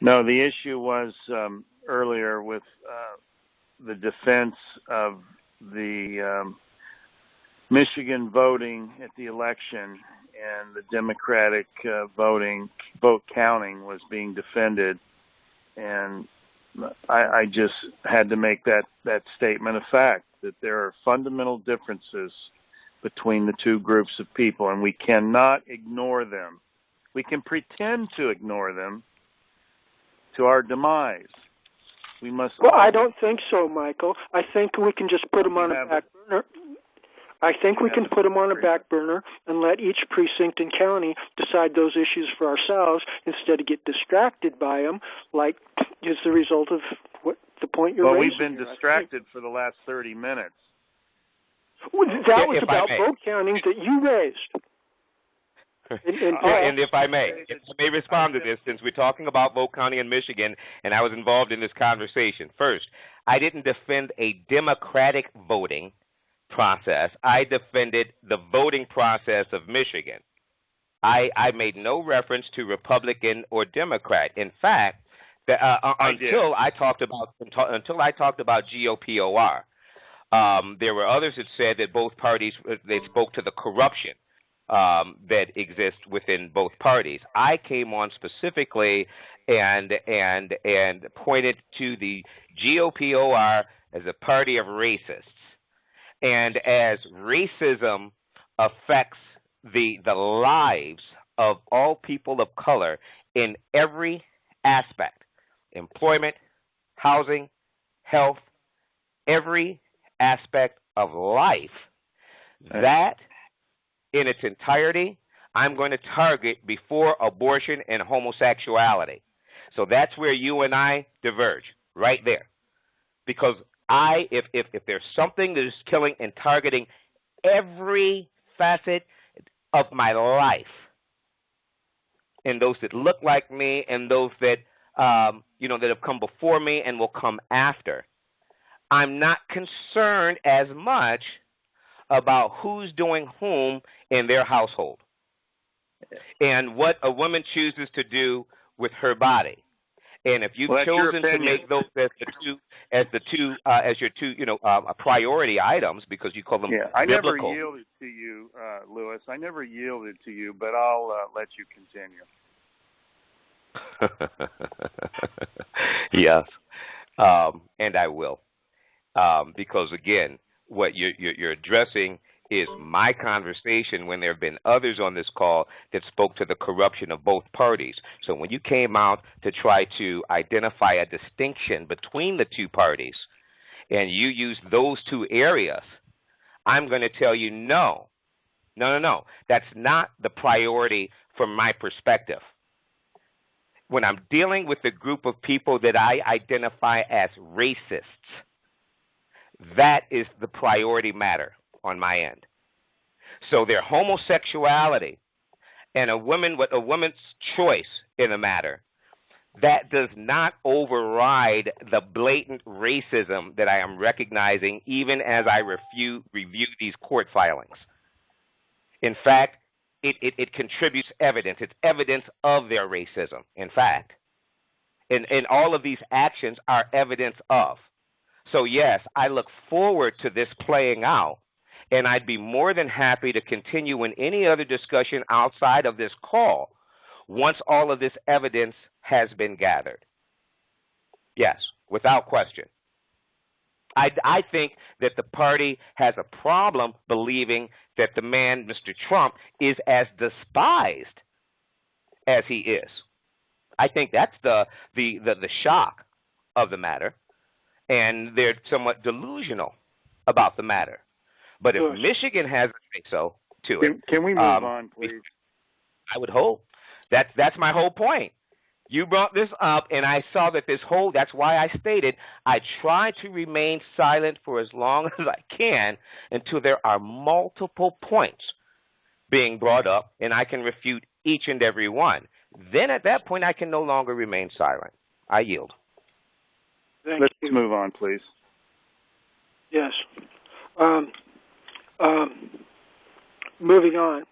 No, the issue was earlier with the defense of the Michigan voting at the election, and the Democratic vote counting was being defended, and I just had to make that statement a fact, that there are fundamental differences between the two groups of people, and we cannot ignore them. We can pretend to ignore them to our demise. We must. Well, I don't think so, Michael. I think we can just put them on a back burner. I think we can put them on a back burner and let each precinct and county decide those issues for ourselves instead of get distracted by them, like is the result of what the point you're raising. Well, we've been distracted for the last 30 minutes. Well, that was about vote counting that you raised. And if I may respond to this, since we're talking about vote counting in Michigan, and I was involved in this conversation. First, I didn't defend a democratic voting process. I defended the voting process of Michigan. I made no reference to Republican or Democrat. In fact, until I talked about GOPOR, there were others that said that both parties, they spoke to the corruption that exists within both parties. I came on specifically and pointed to the GOPOR as a party of racists. And as racism affects the lives of all people of color in every aspect, employment, housing, health, every aspect of life, that in its entirety, I'm going to target before abortion and homosexuality. So that's where you and I diverge, right there. Because if there's something that is killing and targeting every facet of my life, and those that look like me and those that that have come before me and will come after, I'm not concerned as much about who's doing whom in their household and what a woman chooses to do with her body. And if you've chosen to make those as your two priority items because you call them biblical. I never yielded to you, Lewis. I never yielded to you, but I'll let you continue. Yes, and I will, because again, what you're addressing is my conversation when there have been others on this call that spoke to the corruption of both parties. So when you came out to try to identify a distinction between the two parties and you used those two areas, I'm going to tell you no. That's not the priority from my perspective. When I'm dealing with a group of people that I identify as racists, that is the priority matter on my end. So their homosexuality and a woman's choice in the matter, that does not override the blatant racism that I am recognizing even as I review these court filings. In fact, it contributes evidence. It's evidence of their racism, in fact. And all of these actions are evidence of. So, yes, I look forward to this playing out, and I'd be more than happy to continue in any other discussion outside of this call once all of this evidence has been gathered. Yes, without question. I think that the party has a problem believing that the man, Mr. Trump, is as despised as he is. I think that's the shock of the matter. And they're somewhat delusional about the matter. But if Michigan has a say-so to it... Can we move on, please? I would hope. That's my whole point. You brought this up, and I saw that that's why I stated, I try to remain silent for as long as I can until there are multiple points being brought up, and I can refute each and every one. Then at that point, I can no longer remain silent. I yield. Let's move on, please. Yes. Moving on.